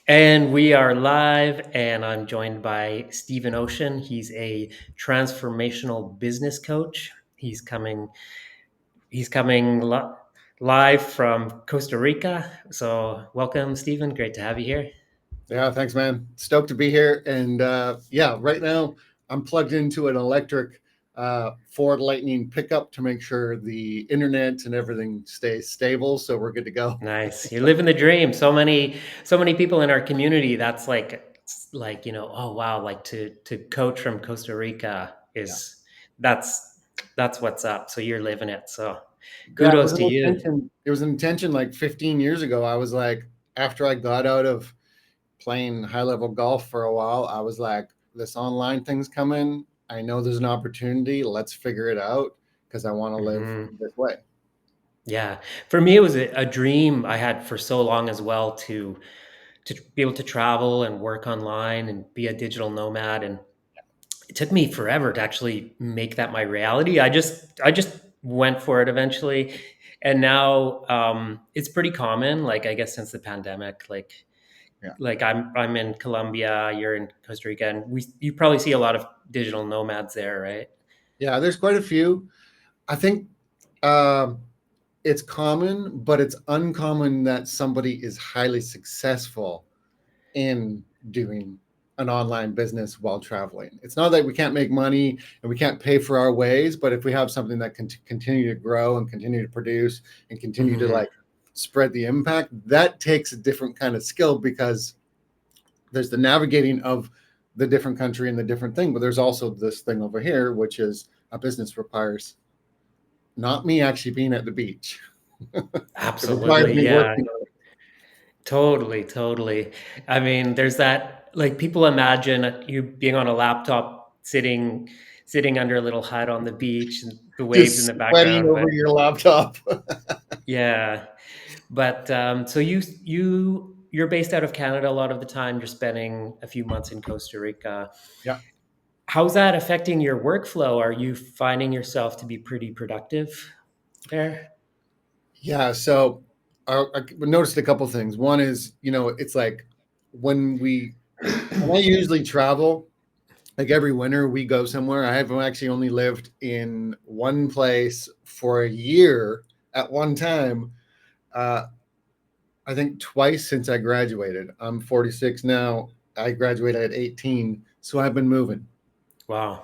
And we are live, and I'm joined by Stephen Ocean. He's a transformational business coach. He's coming live from Costa Rica. So, welcome, Stephen. Great to have you here. Yeah, thanks, man. Stoked to be here. And yeah, right now I'm plugged into an electric Ford Lightning pickup to make sure the internet and everything stays stable. So we're good to go. Nice. You're living the dream. So many people in our community. That's like oh wow, like to coach from Costa Rica Yeah. is that's that's what's up. So you're living it. So Yeah, it kudos was to an you. intention. It was an intention like 15 years ago. I was like, after I got out of playing high level golf for a while, I was like, this online thing's coming. I know there's an opportunity. Let's figure it out because I want to live Mhm. this way. Yeah, for me, it was a dream I had for so long as well to be able to travel and work online and be a digital nomad. And it took me forever to actually make that my reality. I just went for it eventually, and now it's pretty common. Like I guess since the pandemic, Yeah. like I'm in Colombia, you're in Costa Rica, and we you probably see a lot of digital nomads there, right? Yeah, there's quite a few. I think um, it's common, but it's uncommon that somebody is highly successful in doing an online business while traveling. It's not that we can't make money and we can't pay for our ways, but if we have something that can continue to grow and continue to produce and continue to Hmm. like spread the impact, that takes a different kind of skill because there's the navigating of the different country and the different thing, but there's also this thing over here, which is a business requires not me actually being at the beach. It requires Absolutely, me yeah. working. Totally, totally. I mean, there's that like people imagine you being on a laptop sitting under a little hut on the beach and the waves in Just the sweating background, over but your laptop. yeah. But so you're based out of Canada a lot of the time. You're spending a few months in Costa Rica. Yeah. How's that affecting your workflow? Are you finding yourself to be pretty productive there? Yeah. So I noticed a couple things. One is, it's like when when I usually travel, like every winter we go somewhere. I have actually only lived in one place for a year at one time. Uh, I think twice since I graduated. I'm 46 now. I graduated at 18, so I've been moving. Wow,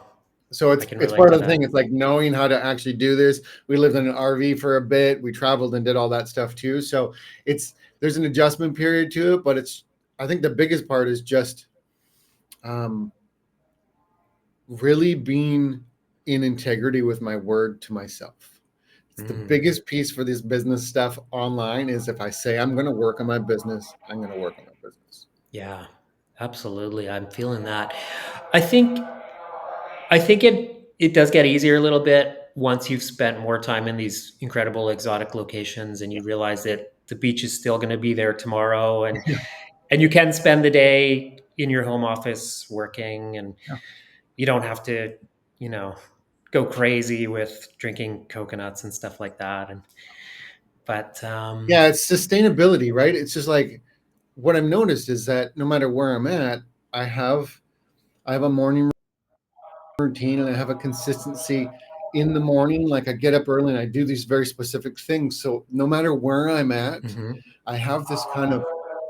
So I can it's relate part to of the that. thing. It's like knowing how to actually do this. We lived in an RV for a bit. We traveled and did all that stuff too. So it's there's an adjustment period to it, but it's I think the biggest part is just um, really being in integrity with my word to myself. It's the Mm. biggest piece for this business stuff online is if I say I'm going to work on my business, I'm going to work on my business. Yeah, absolutely. I'm feeling that. I think I think it does get easier a little bit once you've spent more time in these incredible exotic locations and you realize that the beach is still going to be there tomorrow and you can spend the day in your home office working and Yeah. you don't have to, you know, go crazy with drinking coconuts and stuff like that and but Yeah, it's sustainability, right? It's just like what I've noticed is that no matter where I'm at, I have I have a morning routine and I have a consistency in the morning. Like I get up early and I do these very specific things. So no matter where I'm at, mhm. I have this kind of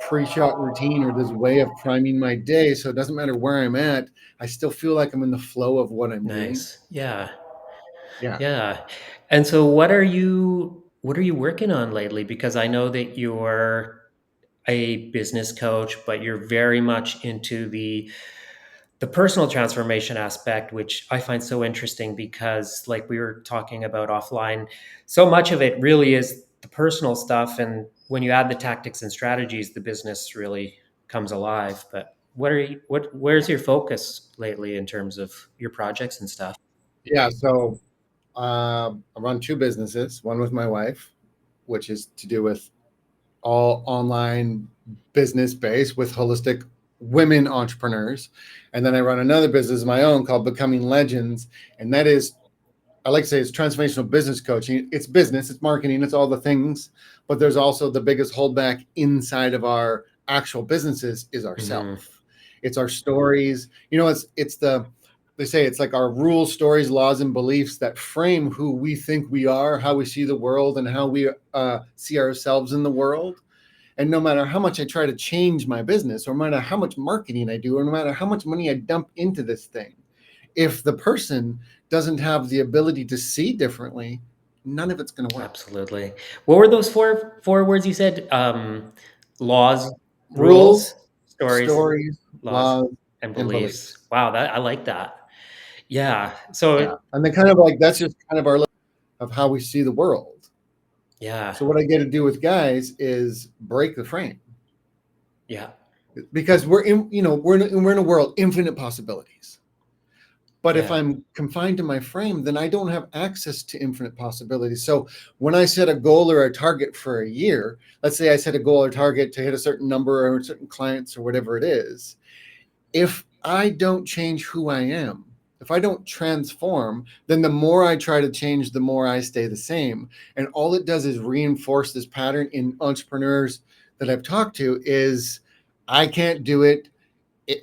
pre-shot routine or this way of priming my day. So it doesn't matter where I'm at, I still feel like I'm in the flow of what I'm doing. Nice. Yeah. Yeah. Yeah. And so what are you working on lately? Because I know that you're a business coach, but you're very much into the personal transformation aspect, which I find so interesting because like we were talking about offline, so much of it really is the personal stuff. And when you add the tactics and strategies, the business really comes alive. But where's your focus lately in terms of your projects and stuff? Yeah. So I run two businesses, one with my wife, which is to do with all online business based with holistic women entrepreneurs. And then I run another business of my own called Becoming Legends. And that is, I like to say, it's transformational business coaching. It's business, it's marketing, it's all the things. But there's also the biggest holdback inside of our actual businesses is Mhm. ourself. It's our stories. It's the they say it's like our rules, stories, laws, and beliefs that frame who we think we are, how we see the world, and how we see ourselves in the world. And no matter how much I try to change my business, or no matter how much marketing I do, or no matter how much money I dump into this thing, if the person doesn't have the ability to see differently, none of it's going to work. Absolutely. What were those four words you said? Laws, rules, Rules, stories, stories, laws, laws, and and beliefs. beliefs. Wow, that I like that. Yeah. So Yeah. And then kind of like that's just kind of our of how we see the world. yeah, So what I get to do with guys is break the frame, yeah, because we're in a world infinite possibilities. But if yeah. I'm confined to my frame, then I don't have access to infinite possibilities. So when I set a goal or a target for a year, let's say I set a goal or target to hit a certain number or certain clients or whatever it is, if I don't change who I am, if I don't transform, then the more I try to change, the more I stay the same. And all it does is reinforce this pattern in entrepreneurs that I've talked to is I can't do it.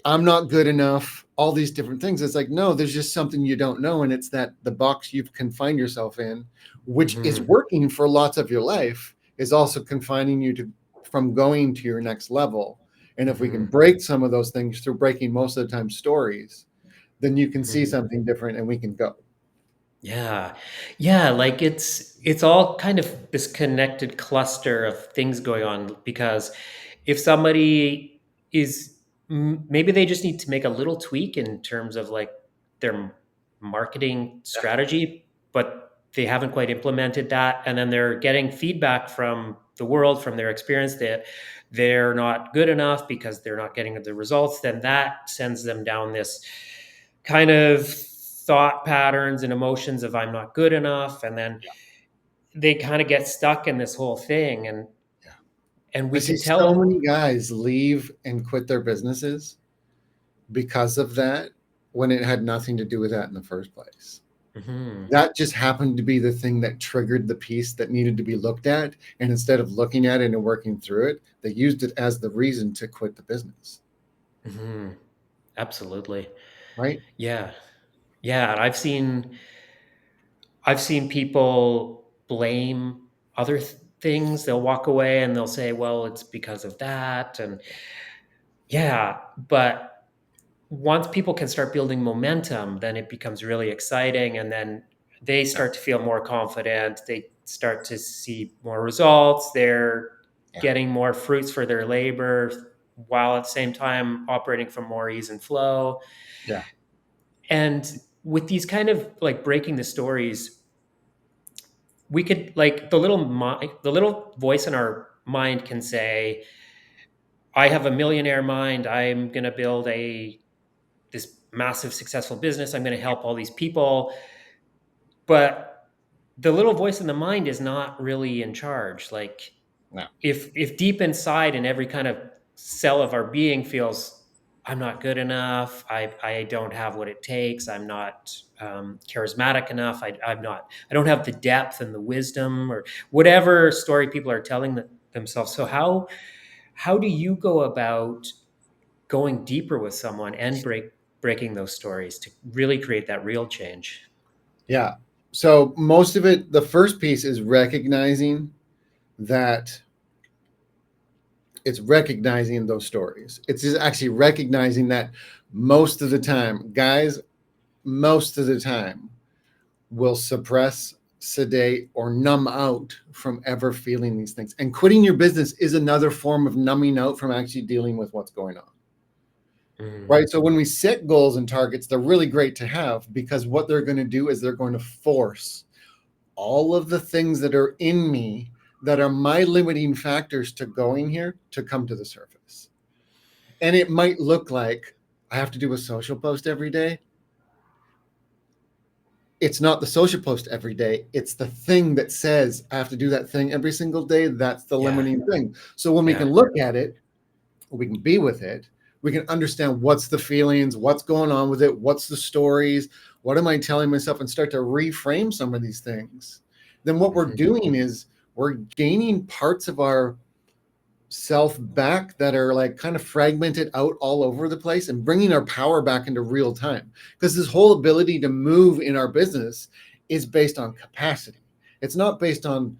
I'm not good enough, all these different things. It's like, no, there's just something you don't know. And it's that the box you've confined yourself in, which is Hmm. working for lots of your life, is also confining you to from going to your next level. And if we can Hmm. break some of those things through breaking most of the time stories, then you can see Hmm. something different and we can go. Yeah. Yeah, like it's all kind of this connected cluster of things going on because if somebody is maybe they just need to make a little tweak in terms of like their marketing strategy, but they haven't quite implemented that and then they're getting feedback from the world from their experience that they're not good enough because they're not getting the results, then that sends them down this kind of thought patterns and emotions of I'm not good enough, and then they kind of get stuck in this whole thing, Yeah. and I we see could so tell. many guys leave and quit their businesses because of that when it had nothing to do with that in the first place. Mhm, That just happened to be the thing that triggered the piece that needed to be looked at. And instead of looking at it and working through it, they used it as the reason to quit the business. mhm, absolutely. Right? Yeah, yeah, and I've seen people blame other things. They'll walk away and they'll say, "Well, it's because of that," and yeah, but once people can start building momentum, then it becomes really exciting. And then they Yeah. start to feel more confident. They start to see more results. They're Yeah. getting more fruits for their labor while at the same time operating from more ease and flow. Yeah. And with these kind of like breaking the stories, we could like the little voice in our mind can say, I have a millionaire mind. I'm going to build this massive successful business. I'm going to help all these people. But the little voice in the mind is not really in charge. Like No. if deep inside in every kind of cell of our being feels I'm not good enough, I don't have what it takes, I'm not charismatic enough, I don't have the depth and the wisdom or whatever story people are telling themselves. So how do you go about going deeper with someone and breaking those stories to really create that real change? Yeah. So most of it, the first piece is recognizing that it's recognizing those stories. It's just actually recognizing that most of the time, guys, most of the time will suppress, sedate, or numb out from ever feeling these things. And quitting your business is another form of numbing out from actually dealing with what's going on. Mm, Right. So when we set goals and targets, they're really great to have because what they're going to do is they're going to force all of the things that are in me that are my limiting factors to going here to come to the surface. And it might look like I have to do a social post every day. It's not the social post every day. It's the thing that says I have to do that thing every single day. That's the yeah, limiting thing. So when we yeah. can look at it, we can be with it, we can understand what's the feelings, what's going on with it, what's the stories, what am I telling myself, and start to reframe some of these things. Then what we're Mhm, doing is we're gaining parts of our self back that are like kind of fragmented out all over the place, and bringing our power back into real time. Because this whole ability to move in our business is based on capacity. It's not based on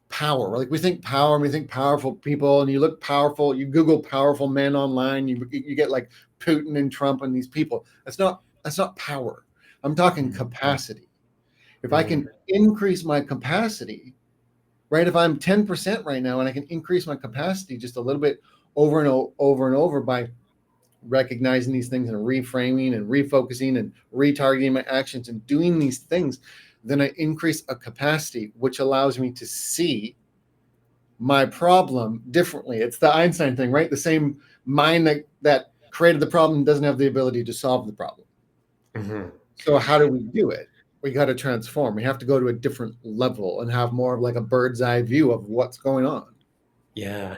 power. Like we think power and we think powerful people, and you look powerful, you Google powerful men online, you get like Putin and Trump and these people. That's not power. I'm talking Mm, capacity. If I mm, can increase my capacity, right? If I'm 10% right now and I can increase my capacity just a little bit over and over and over by recognizing these things and reframing and refocusing and retargeting my actions and doing these things, then I increase a capacity, which allows me to see my problem differently. It's the Einstein thing, right? The same mind that created the problem doesn't have the ability to solve the problem. mhm. So how do we do it? We got to transform. We have to go to a different level and have more of like a bird's eye view of what's going on. Yeah.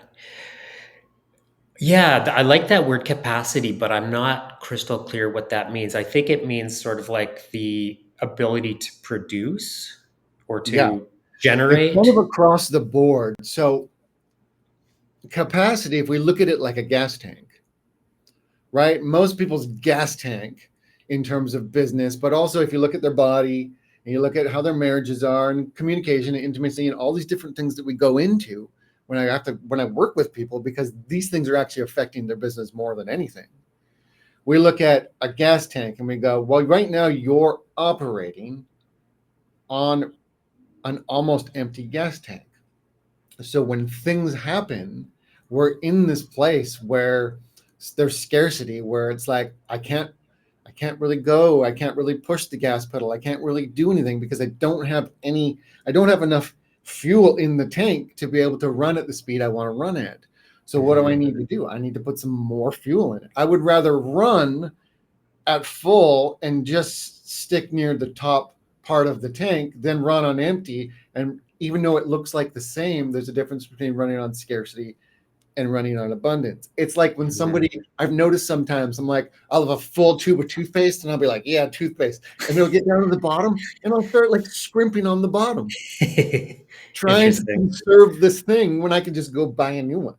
Yeah, I like that word capacity, but I'm not crystal clear what that means. I think it means sort of like the ability to produce or Yeah, to it's kind generate. of across the board. So capacity, if we look at it like a gas tank, right? Most people's gas tank in terms of business, but also if you look at their body and you look at how their marriages are and communication and intimacy and all these different things that we go into when I work with people, because these things are actually affecting their business more than anything. We look at a gas tank and we go, well, right now you're operating on an almost empty gas tank. So when things happen, we're in this place where there's scarcity, where it's like I can't really go, I can't really push the gas pedal, I can't really do anything because I don't have enough fuel in the tank to be able to run at the speed I want to run at. So what do I Mhm, need to do? I need to put some more fuel in it. I would rather run at full and just stick near the top part of the tank, then run on empty. And even though it looks like the same, there's a difference between running on scarcity and running on abundance. It's like when mhm. somebody, I've noticed sometimes, I'm like, I'll have a full tube of toothpaste and I'll be like, yeah, toothpaste. And it'll get down to the bottom and I'll start like scrimping on the bottom, trying to Interesting. conserve this thing when I can just go buy a new one.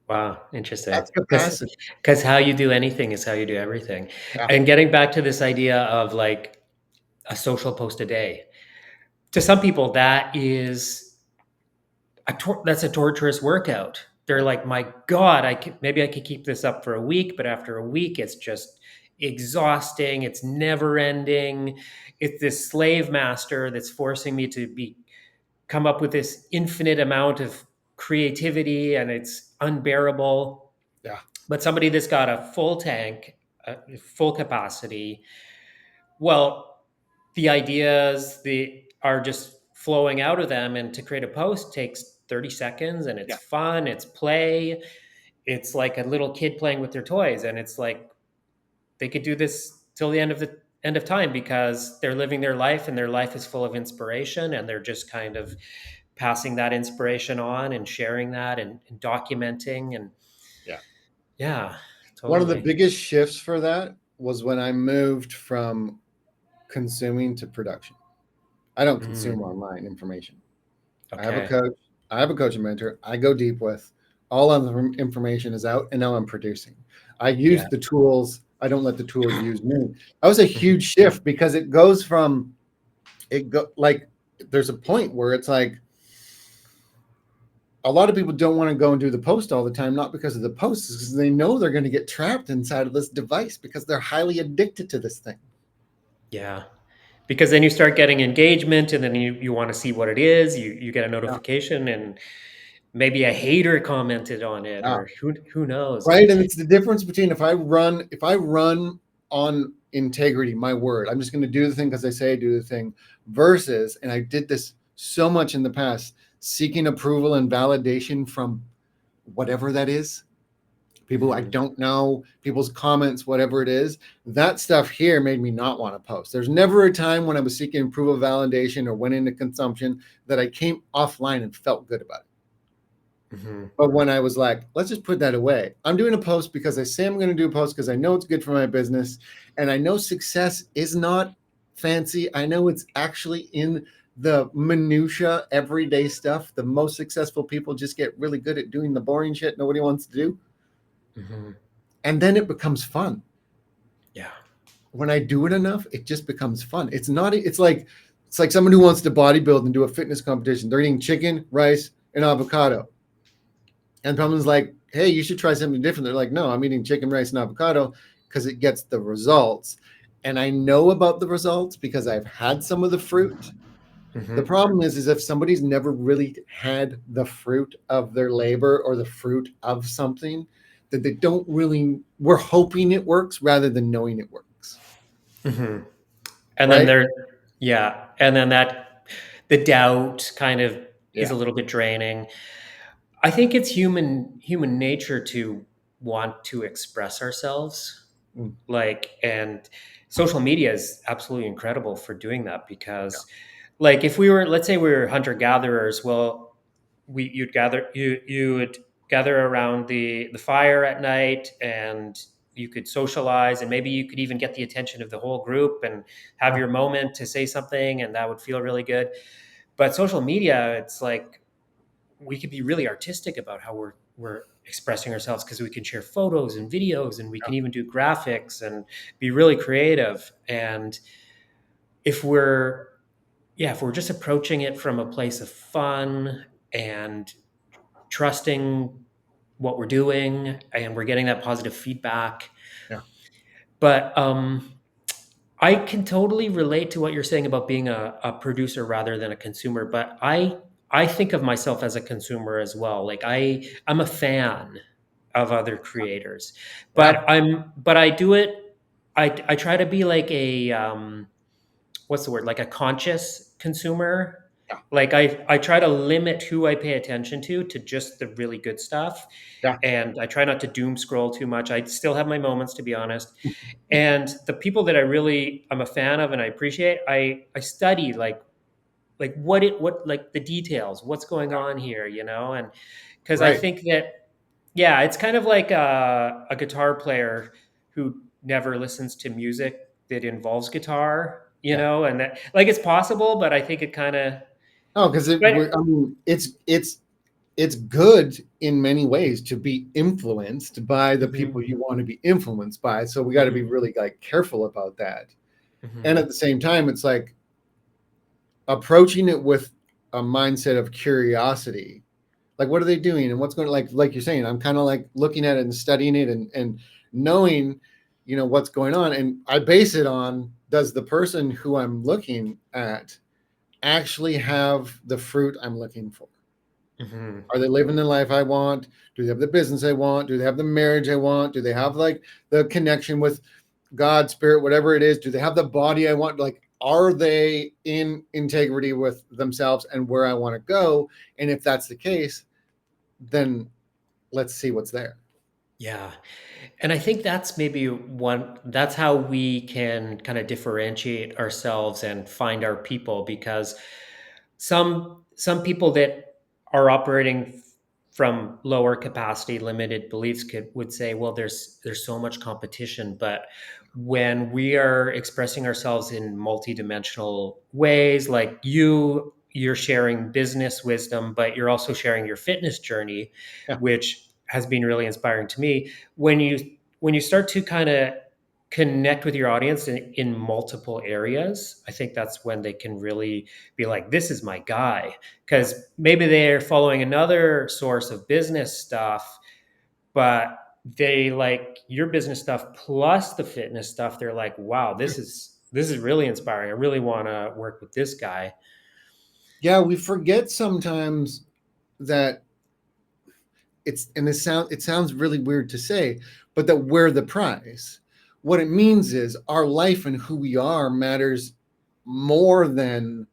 Wow, interesting. That's capacity. Because how you do anything is how you do everything. Yeah. And getting back to this idea of like a social post a day, to some people that is that's a torturous workout. They're Yeah. like, my God, maybe I could keep this up for a week, but after a week, it's just exhausting. It's never ending. It's this slave master that's forcing me to be come up with this infinite amount of creativity, and it's unbearable. Yeah. But somebody that's got a full tank, full capacity, well, the ideas the are just flowing out of them, and to create a post takes 30 seconds, and it's Yeah. fun, it's play, it's like a little kid playing with their toys, and it's like they could do this till the end of time because they're living their life, and their life is full of inspiration, and they're just kind of passing that inspiration on and sharing that, and documenting, and Yeah. yeah, One of the totally. biggest shifts for that was when I moved from consuming to production. I don't consume Mm, online information. I have a okay. coach. I have a coach and mentor I go deep with. All of the information is out, and now I'm producing. I use Yeah. the tools. I don't let the tools use me. That was a Mhm. huge shift because it goes from it go like there's a point where it's like a lot of people don't want to go and do the post all the time, not because of the posts, because they know they're going to get trapped inside of this device because they're highly addicted to this thing. Yeah. Because then you start getting engagement, and then you want to see what it is. You get a Yeah, notification, and maybe a hater commented on it, yeah. or who knows. Right. But And it's the difference between if I run on integrity, my word, I'm just going to do the thing because I say I do the thing, versus, and I did this so much in the past, seeking approval and validation from whatever that is, people I mhm, don't know, people's comments, whatever it is. That stuff here made me not want to post. There's never a time when I was seeking approval, validation, or went into consumption that I came offline and felt good about it. mhm, But when I was like, let's just put that away. I'm doing a post because I say I'm going to do a post because I know it's good for my business. And I know success is not fancy. I know it's actually in the minutia, everyday stuff, the most successful people just get really good at doing the boring shit nobody wants to do. Hmm. And then it becomes fun. Yeah. When I do it enough, it just becomes fun. It's like someone who wants to bodybuild and do a fitness competition. They're eating chicken, rice, and avocado. And someone's like, hey, you should try something different. They're like, no, I'm eating chicken, rice, and avocado because it gets the results. And I know about the results because I've had some of the fruit. The Hmm. problem is if somebody's never really had the fruit of their labor or the fruit of something, that they don't really, we're hoping it works rather than knowing it works. Hmm. And then Right? there, yeah, and then that the doubt kind of is Yeah. a little bit draining. I think it's human nature to want to express ourselves, Mm, like, and social media is absolutely incredible for doing that yeah. because, like, if we were, let's say, we were hunter gatherers, well, you would gather around the fire at night, and you could socialize, and maybe you could even get the attention of the whole group and have Yeah. your moment to say something, and that would feel really good. But social media, it's like we could be really artistic about how we're expressing ourselves because we can share photos and videos, and we Yeah. can even do graphics and be really creative. And if we're yeah, if we're just approaching it from a place of fun and trusting what we're doing, and we're getting that positive feedback. Yeah. But I can totally relate to what you're saying about being a producer rather than a consumer. But I think of myself as a consumer as well. Like I'm a fan of other creators, Yeah. but I do it. I try to be like a what's the word, like a conscious consumer. Yeah. Like I try to limit who I pay attention to just the really good stuff, Yeah. and I try not to doom scroll too much. I still have my moments, to be honest. And the people that I'm a fan of and I appreciate, I study like what like the details, what's going Yeah. on here, and because I Right. think that, yeah, it's kind of like a guitar player who never listens to music that involves guitar, Yeah. and that, like, it's possible, but I think it kind of, Oh, because but I mean, it's good in many ways to be influenced by the people Mhm, you want to be influenced by. So we got to be mhm, really like careful about that. And mhm, at the same time, it's like approaching it with a mindset of curiosity. Like, what are they doing, and what's going, like you're saying, I'm kind of like looking at it and studying it and knowing, what's going on. And I base it on, does the person who I'm looking at actually have the fruit I'm looking for? mhm. Are they living the life I want? Do they have the business I want? Do they have the marriage I want? Do they have like the connection with God, spirit, whatever it is? Do they have the body I want? Like, are they in integrity with themselves and where I want to go? And if that's the case, then let's see what's there. Yeah. And I think that's how we can kind of differentiate ourselves and find our people, because some people that are operating from lower capacity, limited beliefs would say, well, there's so much competition. But when we are expressing ourselves in multidimensional ways, like you're sharing business wisdom, but you're also sharing your fitness journey, Yeah. which has been really inspiring to me. When you start to kind of connect with your audience in multiple areas, I think that's when they can really be like, this is my guy. Yeah. Because maybe they're following another source of business stuff, but they like your business stuff plus the fitness stuff. They're like, wow, this is really inspiring. I really want to work with this guy. Yeah. We forget sometimes that it sounds really weird to say, but that we're the prize. What it means is our life and who we are matters more than,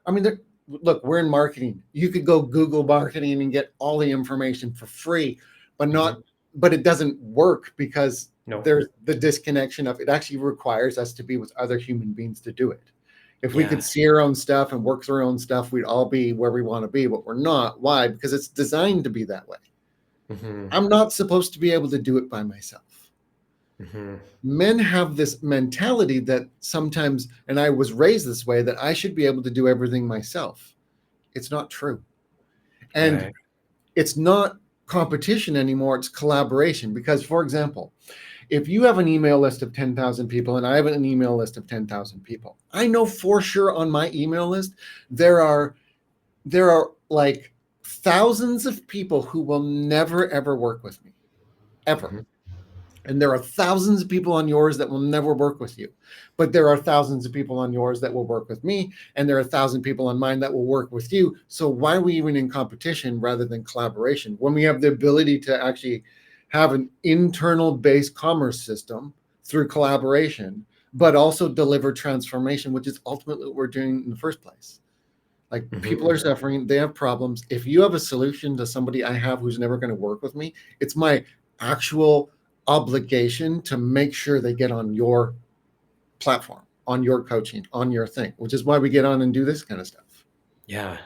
I mean, look, we're in marketing. You could go Google marketing and get all the information for free, but not, Mhm. but it doesn't work because No. there's the disconnection of it actually requires us to be with other human beings to do it. If we could Yeah. see our own stuff and work through our own stuff, we'd all be where we want to be, but we're not. Why? Because it's designed to be that way. Hmm. I'm not supposed to be able to do it by myself. Mhm. Men have this mentality that sometimes, and I was raised this way, that I should be able to do everything myself. It's not true. And Right. it's not competition anymore, it's collaboration. Because, for example, if you have an email list of 10,000 people and I have an email list of 10,000 people, I know for sure on my email list there are like thousands of people who will never ever work with me, ever. Mhm. And there are thousands of people on yours that will never work with you. But there are thousands of people on yours that will work with me. And there are 1,000 people on mine that will work with you. So why are we even in competition rather than collaboration when we have the ability to actually have an internal based commerce system through collaboration, but also deliver transformation, which is ultimately what we're doing in the first place? Like, people are Mhm. suffering, they have problems. If you have a solution to somebody I have who's never going to work with me, it's my actual obligation to make sure they get on your platform, on your coaching, on your thing, which is why we get on and do this kind of stuff. Yeah.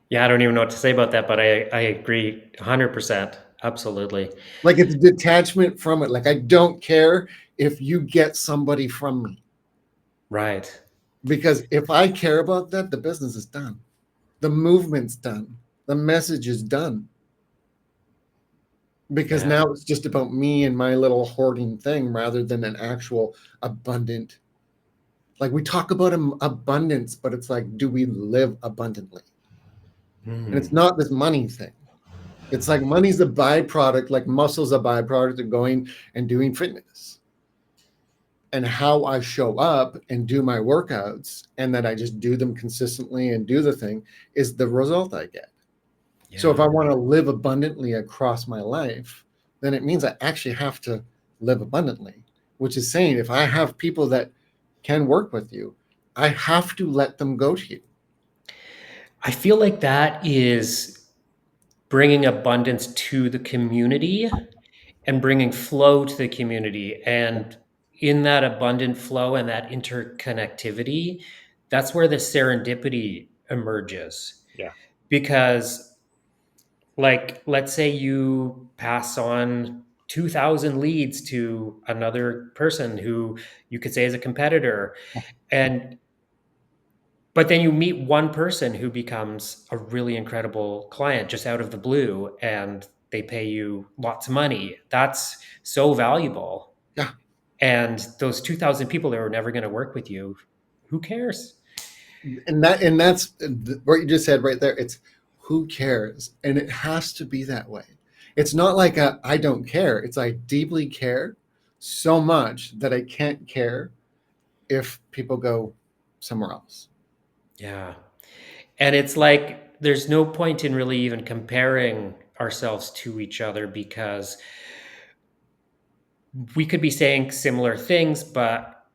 Yeah, I don't even know what to say about that, but I agree 100%. Absolutely. Like, it's detachment from it. Like, I don't care if you get somebody from me, Right. because if I care about that, the business is done. The movement's done. The message is done. Because Yeah. now it's just about me and my little hoarding thing rather than an actual abundant. Like, we talk about abundance, but it's like, do we live abundantly? And it's Mm. not this money thing. It's like money's a byproduct, like muscle's a byproduct of going and doing fitness. And how I show up and do my workouts and that I just do them consistently and do the thing is the result I get. So if Yeah. I want to live abundantly across my life, then it means I actually have to live abundantly, which is saying if I have people that can work with you, I have to let them go to you. I feel like that is bringing abundance to the community and bringing flow to the community. And in that abundant flow and that interconnectivity, that's where the serendipity emerges. Yeah. Because, like, let's say you pass on 2,000 leads to another person who you could say is a competitor. And but then you meet one person who becomes a really incredible client just out of the blue and they pay you lots of money. That's so valuable. Yeah. And those 2,000 people that were never going to work with you, who cares? And that's what you just said right there. It's who cares? And it has to be that way. It's not like I don't care. It's I deeply care so much that I can't care if people go somewhere else. Yeah. And it's like there's no point in really even comparing ourselves to each other because we could be saying similar things, but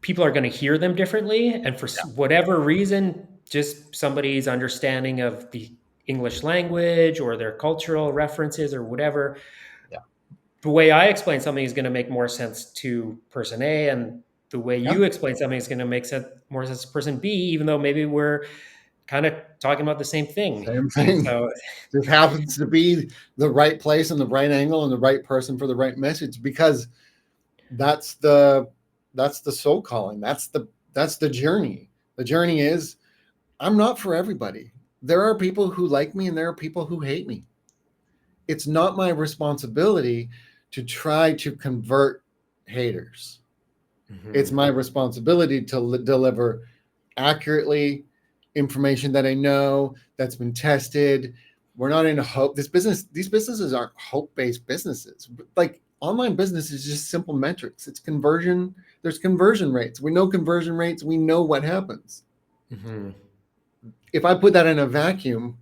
people are going to hear them differently. And for whatever reason, just somebody's understanding of the English language or their cultural references or whatever, Yeah. the way I explain something is going to make more sense to person A, and the way Yeah. you explain something is going to make more sense to person B, even though maybe we're kind of talking about the same thing. Same thing. So, Just happens to be the right place and the right angle and the right person for the right message, because that's the that's the soul calling. That's the journey. The journey is, I'm not for everybody. There are people who like me and there are people who hate me. It's not my responsibility to try to convert haters. It's mhm, my responsibility to deliver accurately information that I know that's been tested. We're not in a hope. These businesses aren't hope-based businesses. Like, online business is just simple metrics. It's conversion. There's conversion rates. We know conversion rates. We know what happens. mhm, If I put that in a vacuum,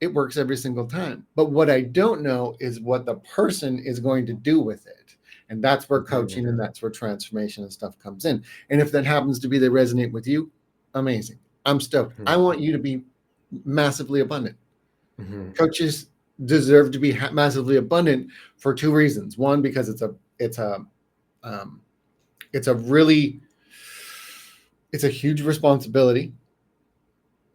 it works every single time. But what I don't know is what the person is going to do with it. And that's where mhm, coaching and that's where transformation and stuff comes in. And if that happens to be they resonate with you, amazing. I'm stoked. I mhm, want you to be massively abundant. mhm. Coaches deserve to be massively abundant for two reasons. One, because um, it's a really it's a huge responsibility,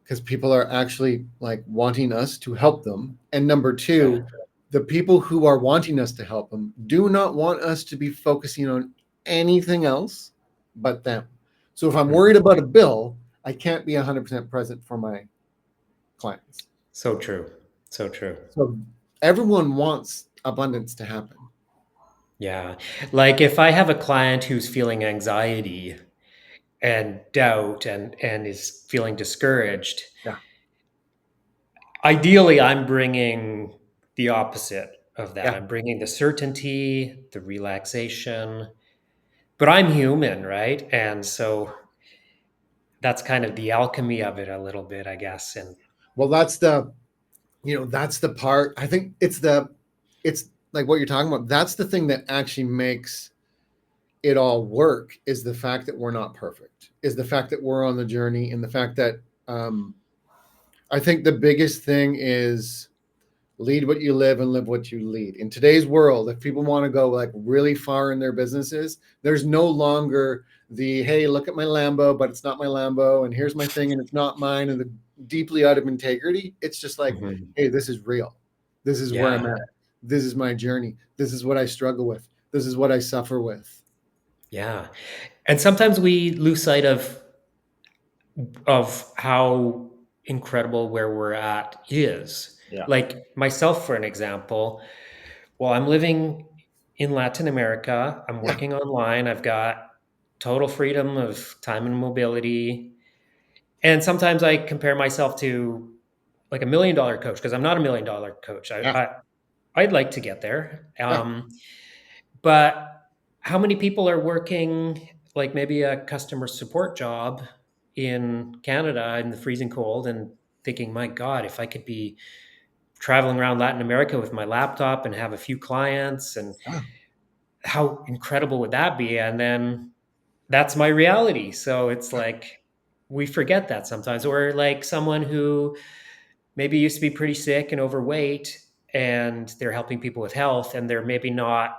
because people are actually like wanting us to help them. And number Yeah. two, the people who are wanting us to help them do not want us to be focusing on anything else but them. So if I'm Mhm. worried about a bill, I can't be 100% present for my clients. So true. So true. So everyone wants abundance to happen. Yeah. Like if I have a client who's feeling anxiety and doubt and is feeling discouraged, Yeah. ideally I'm bringing the opposite of that. Yeah. I'm bringing the certainty, the relaxation, but I'm human, right? And so that's kind of the alchemy of it a little bit, I guess. And Well, that's the part. I think it's like what you're talking about. That's the thing that actually makes it all work, is the fact that we're not perfect, is the fact that we're on the journey, and the fact that um, I think the biggest thing is lead what you live and live what you lead. In today's world, if people want to go like really far in their businesses, there's no longer the hey, look at my Lambo, but it's not my Lambo, and here's my thing, and it's not mine, and the deeply out of integrity. It's just like, mhm. hey, this is real. This is where I'm Yeah, at. This is my journey. This is what I struggle with. This is what I suffer with. yeah. And sometimes we lose sight of how incredible where we're at is. Yeah. Like myself, for an example, well, I'm living in Latin America. I'm Yeah. working online. I've got total freedom of time and mobility. And sometimes I compare myself to like $1 million coach because I'm not a $1 million coach. Yeah. I'd like to get there. Yeah. But how many people are working like maybe a customer support job in Canada in the freezing cold and thinking, my God, if I could be traveling around Latin America with my laptop and have a few clients, and Yeah. how incredible would that be? And then that's my reality. So it's like we forget that sometimes. Or like someone who maybe used to be pretty sick and overweight and they're helping people with health and they're maybe not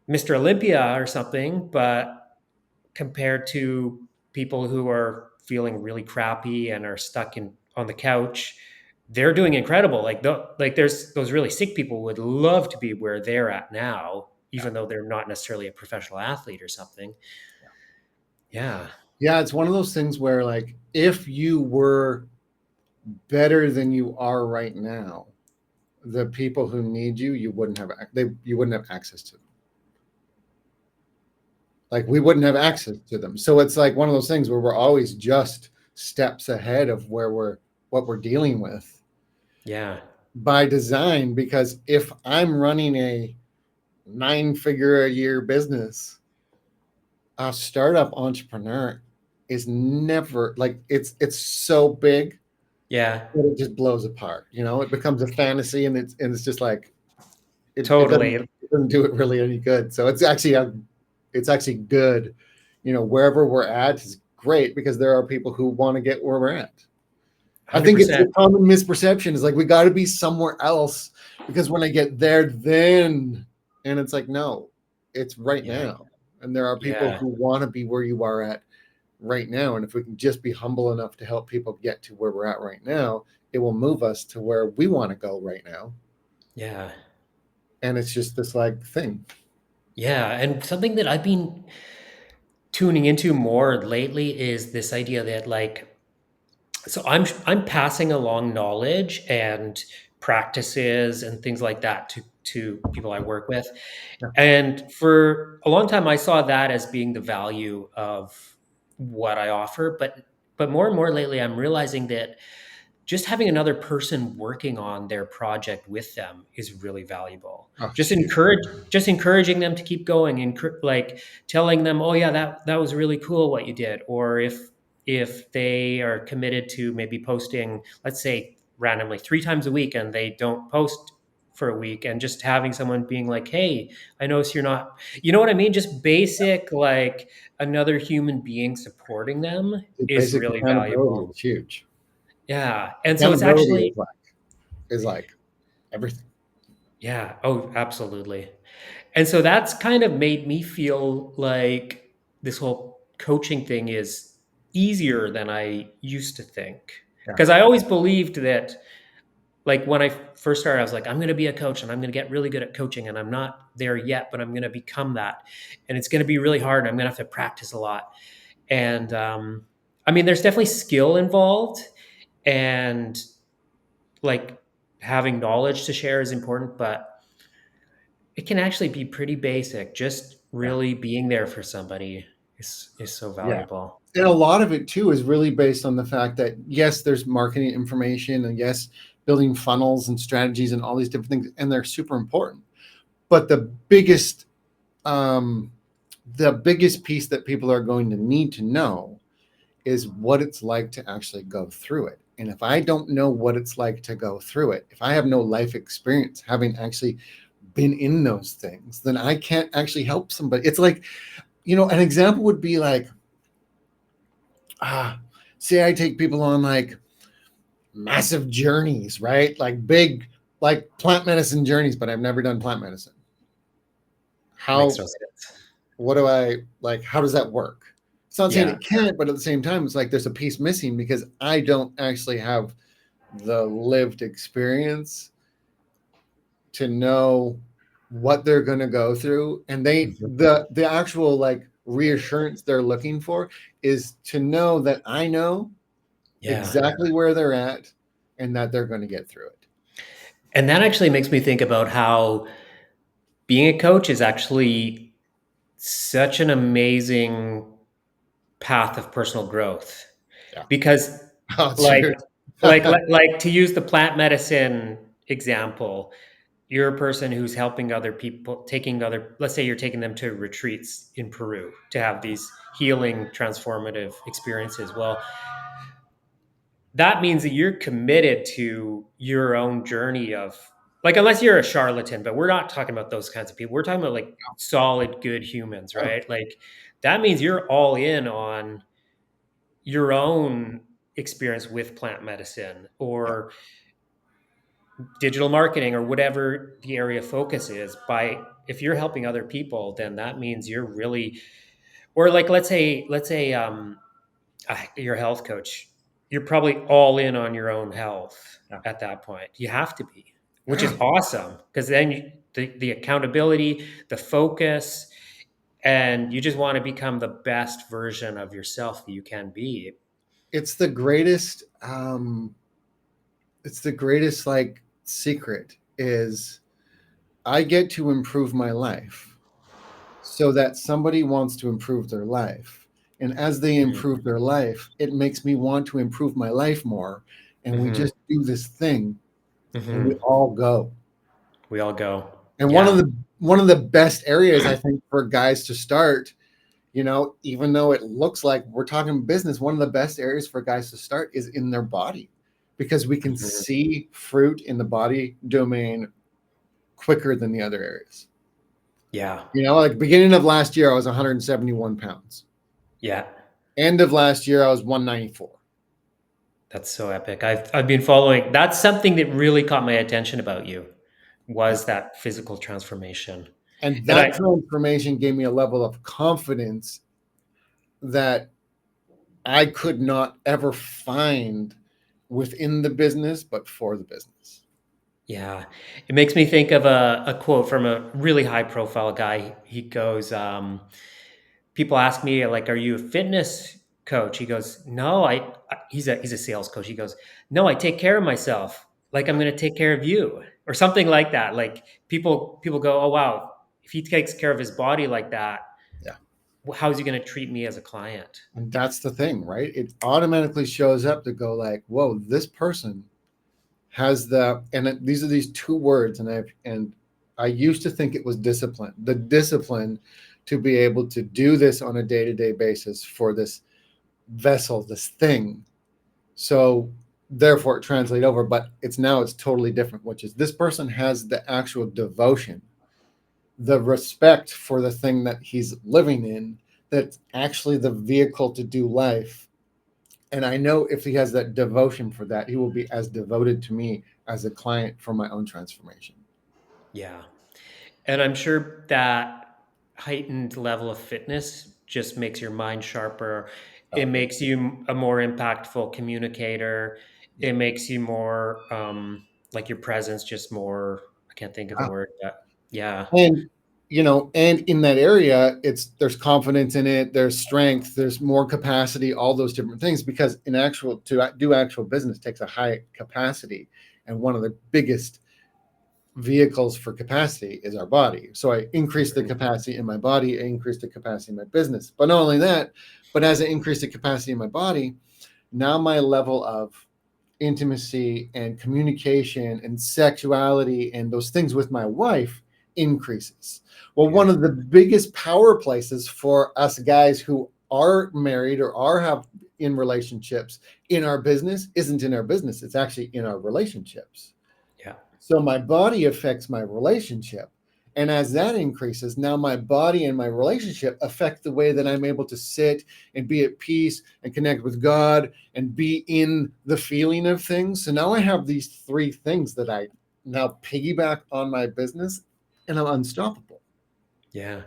Mr. Olympia or something, but compared to people who are feeling really crappy and are stuck in on the couch, they're doing incredible. Like there's those really sick people would love to be where they're at now, Yeah. even though they're not necessarily a professional athlete or something. Yeah. Yeah. It's one of those things where, like, if you were better than you are right now, the people who need you, you wouldn't have access to them. Like we wouldn't have access to them. So it's like one of those things where we're always just steps ahead of what we're dealing with Yeah. by design. Because if I'm running a 9-figure a year business, a startup entrepreneur is never like it's so big Yeah. that it just blows apart. It becomes a fantasy, and it's just like it doesn't Totally. it doesn't do it really any good. So it's actually good. Wherever we're at is great because there are people who want to get where we're at. I think it's a 100%. common misperception is like we got to be somewhere else because when I get there, then, and it's like no, it's right Yeah. now, and there are people Yeah. who want to be where you are at right now, and if we can just be humble enough to help people get to where we're at right now, it will move us to where we want to go right now, Yeah. and it's just this like thing. Yeah. And something that I've been tuning into more lately is this idea that like so I'm passing along knowledge and practices and things like that to people I work with. Yeah. And for a long time I saw that as being the value of what I offer, but more and more lately I'm realizing that just having another person working on their project with them is really valuable. Oh, Just shoot. encouraging them to keep going and like telling them, "Oh yeah, that was really cool what you did." Or if they are committed to maybe posting, let's say randomly 3 times a week and they don't post for a week and just having someone being like, "Hey, I notice you're not." You know what I mean? Just basic like another human being supporting them The is basic really accountability valuable. is huge. Yeah, and so it's Accountability actually is like everything. yeah, oh, absolutely. And so that's kind of made me feel like this whole coaching thing is easier than I used to think. Yeah. Because I always believed that like when I first started, I was like, I'm going to be a coach and I'm going to get really good at coaching. And I'm not there yet, but I'm going to become that. And it's going to be really hard. And I'm going to have to practice a lot. And I mean, there's definitely skill involved, and like having knowledge to share is important, but it can actually be pretty basic. Just Yeah. really being there for somebody is so Yeah. valuable. And a lot of it too is really based on the fact that yes, there's marketing information, and yes, building funnels and strategies and all these different things, and they're super important. But um, the biggest piece that people are going to need to know is what it's like to actually go through it. And if I don't know what it's like to go through it, if I have no life experience having actually been in those things, then I can't actually help somebody. It's like, an example would be like, ah, say I take people on like massive journeys, right? Like big, like plant medicine journeys, but I've never done plant medicine. Makes How, no sense. what do I like? How does that work? It's not saying Yeah. it can't, but at the same time, it's like there's a piece missing because I don't actually have the lived experience to know what they're going to go through, and Mhm. the actual like reassurance they're looking for is to know that I know Yeah. exactly where they're at and that they're going to get through it. And that actually makes me think about how being a coach is actually such an amazing path of personal growth, Yeah. because Oh, like dude. like to use the plant medicine example, you're a person who's helping other people, taking other, let's say you're taking them to retreats in Peru to have these healing transformative experiences. Well, that means that you're committed to your own journey of, like, unless you're a charlatan, but we're not talking about those kinds of people. We're talking about like solid good humans, right? Like that means you're all in on your own experience with plant medicine Yeah. or digital marketing or whatever the area of focus is. By if you're helping other people, then that means you're really, or like let's say you're a health coach, you're probably all in on your own health Yeah. at that point. You have to be, which is Yeah. awesome, because then the accountability, the focus, and you just want to become the best version of yourself that you can be. It's the greatest it's the greatest like secret is I get to improve my life so that somebody wants to improve their life. And as they Mhm. improve their life, it makes me want to improve my life more. And we Mhm. just do this thing and we Mhm. all go. We all go. And Yeah. one of the best areas I think for guys to start, even though it looks like we're talking business, one of the best areas for guys to start is in their body because we can Mhm. see fruit in the body domain quicker than the other areas. Yeah. Like beginning of last year, I was 171 pounds. Yeah. End of last year, I was 194. That's so epic. I've been following. That's something that really caught my attention about you, Yeah. was that physical transformation. And And that transformation gave me a level of confidence that I could not ever find within the business, but for the business. yeah, it makes me think of a quote from a really high profile guy. He goes, people ask me like, "Are you a fitness coach?" He goes, "No, he's a sales coach." He goes, "No, I take care of myself. Like I'm going to take care of you," or something like that. Like people go, "Oh wow, if he takes care of his body like that, Yeah. how is he going to treat me as a client?" And that's the thing, right? It automatically shows up to go like, whoa, this person has these are these two words, and I used to think it was discipline, the discipline to be able to do this on a day-to-day basis for this vessel, this thing. So therefore it translate over, but it's totally different, which is this person has the actual devotion, the respect for the thing that he's living in, that's actually the vehicle to do life. And I know if he has that devotion for that, he will be as devoted to me as a client for my own transformation. Yeah. And I'm sure that heightened level of fitness just makes your mind sharper. It Oh, makes you a more impactful communicator. yeah. It makes you more, Like your presence just more, I can't think of the Yeah. word, but yeah. And and in that area, there's confidence in it, there's strength, there's more capacity, all those different things. Because in actual to do actual business takes a high capacity, and one of the biggest vehicles for capacity is our body. So I increase the Mhm. capacity in my body, I increase the capacity in my business. But not only that, but as I increase the capacity in my body, now my level of intimacy and communication and sexuality and those things with my wife increases. Well, Yeah. one of the biggest power places for us guys who are married or are have in relationships in our business isn't in our business, it's actually in our relationships. Yeah. So my body affects my relationship. And as that increases, now my body and my relationship affect the way that I'm able to sit and be at peace and connect with God and be in the feeling of things. So now I have these three things that I now piggyback on my business, and I'm unstoppable. Yeah.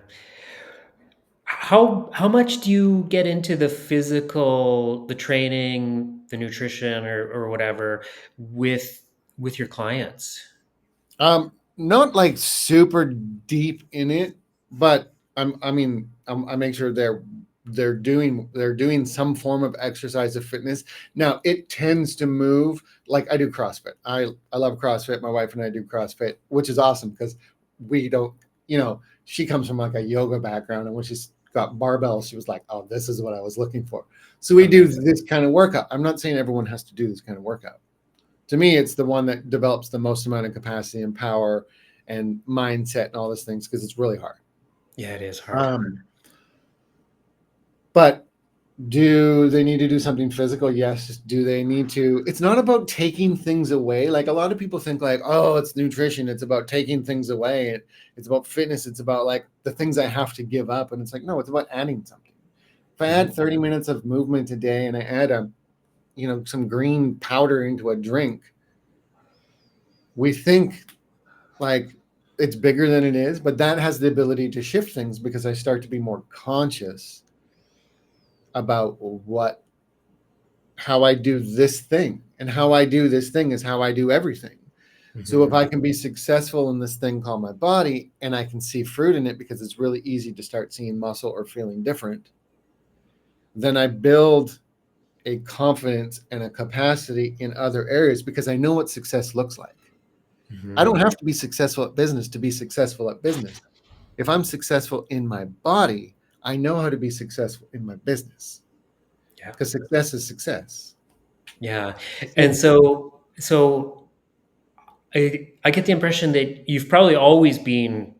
How much do you get into the physical, the training, the nutrition or whatever with with your clients? Not like super deep in it, but I make sure they're doing some form of exercise of fitness. Now it tends to move like I do CrossFit. I love CrossFit. My wife and I do CrossFit, which is awesome because we don't, she comes from like a yoga background, and when she's got barbells, she was like, "Oh, this is what I was looking for." So we do Amazing. this kind of workout. I'm not saying everyone has to do this kind of workout. To me, it's the one that develops the most amount of capacity and power and mindset and all those things because it's really hard. Yeah, it is hard. Um, but do they need to do something physical? Yes. Do they need to? It's not about taking things away. Like a lot of people think, like, oh, it's nutrition. It's about taking things away. It's about fitness. It's about like the things I have to give up. And it's like, no, it's about adding something. If I add Mhm. 30 minutes of movement a day and I add some green powder into a drink, we think like it's bigger than it is, but that has the ability to shift things because I start to be more conscious about what how I do this thing. And how I do this thing is how I do everything. So if Mhm. I can be successful in this thing called my body and I can see fruit in it because it's really easy to start seeing muscle or feeling different, then I build a confidence and a capacity in other areas because I know what success looks like. I don't Mhm. have to be successful at business to be successful at business. If I'm successful in my body, I know how to be successful in my business Yeah. because success is success. Yeah. And So so I get the impression that you've probably always been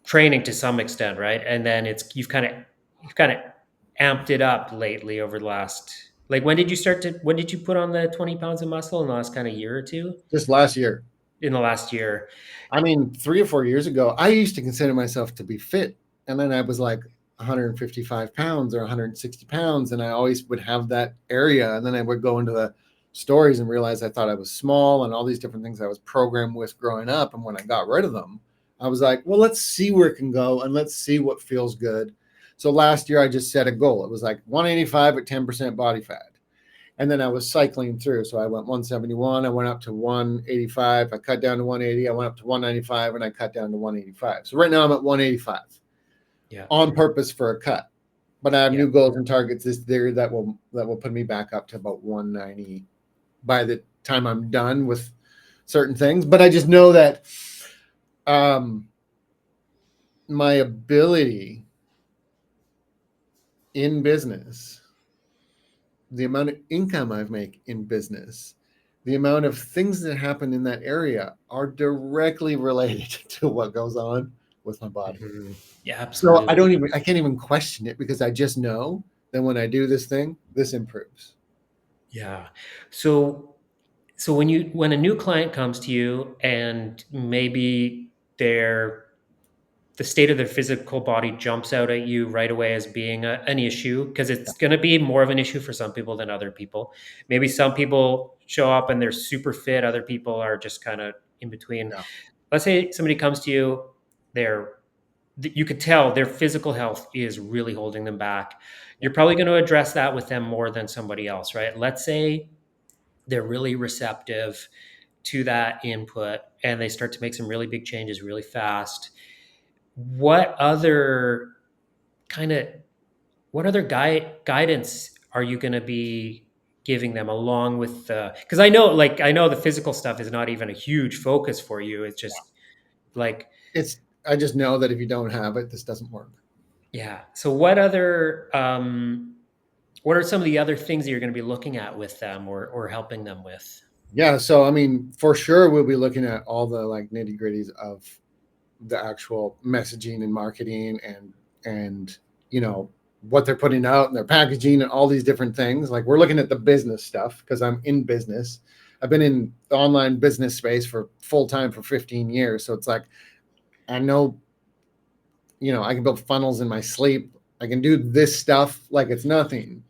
training to some extent, right? And then it's you've kind of amped it up lately over the last, like, when did you put on the 20 pounds of muscle in the last kind of year or two? just last year, In the last year. 3 or 4 years ago, I used to consider myself to be fit. And then I was like 155 pounds or 160 pounds. And I always would have that area. And then I would go into the stories and realize I thought I was small and all these different things I was programmed with growing up. And when I got rid of them, I was like, well, let's see where it can go and let's see what feels good. So last year, I just set a goal. It was like 185 at 10% body fat. And then I was cycling through. So I went 171, I went up to 185, I cut down to 180, I went up to 195, and I cut down to 185. So right now I'm at 185 Yeah. on purpose for a cut. But I have Yeah. new goals and targets this year that will put me back up to about 190 by the time I'm done with certain things. But I just know that um, my ability in business, the amount of income I make in business, the amount of things that happen in that area are directly related to what goes on with my body. Mhm. Yeah, So absolutely. I can't even question it because I just know that when I do this thing, this improves. Yeah. So so when a new client comes to you and maybe they're the state of their physical body jumps out at you right away as being an issue, because Yeah. it's going to be more of an issue for some people than other people. Maybe some people show up and they're super fit, other people are just kind of in between. Yeah. Let's say somebody comes to you, they're you could tell their physical health is really holding them back. Yeah. You're probably going to address that with them more than somebody else, right? Let's say they're really receptive, to that input and they start to make some really big changes really fast, what other kind of what other guidance are you going to be giving them along with the, because I know the physical stuff is not even a huge focus for you. It's just like, It's I just know that if you don't have it, this doesn't work. yeah. So what are some of the other things that you're going to be looking at with them or helping them with? Yeah, so I mean, for sure, we'll be looking at all the like nitty gritties of the actual messaging and marketing and you know what they're putting out and their packaging and all these different things. Like we're looking at the business stuff because I'm in business. I've been in the online business space for full time for 15 years, so it's like I know, I can build funnels in my sleep. I can do this stuff like it's nothing,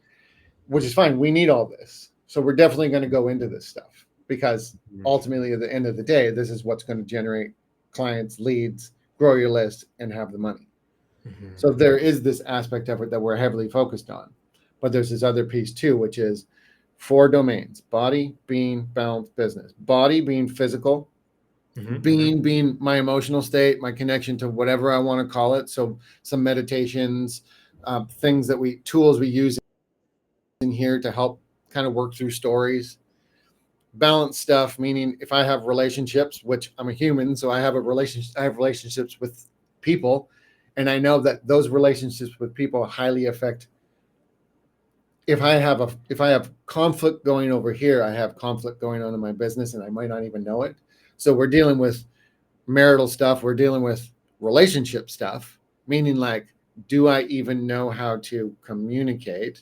which is fine. We need all this. So we're definitely going to go into this stuff because ultimately, at the end of the day, this is what's going to generate clients, leads, grow your list, and have the money. Mm-hmm. So there is this aspect of it that we're heavily focused on. But there's this other piece too, which is 4 domains: body, being, balance, business. Body being physical, Mm-hmm. being my emotional state, my connection to whatever I want to call it. So some meditations, things that tools we use in here to help kind of work through stories. Balance stuff, meaning if I have relationships, which I'm a human, so I have relationships with people, and I know that those relationships with people highly affect. If I have conflict going over here, I have conflict going on in my business, and I might not even know it. So we're dealing with marital stuff, we're dealing with relationship stuff, meaning like, do I even know how to communicate?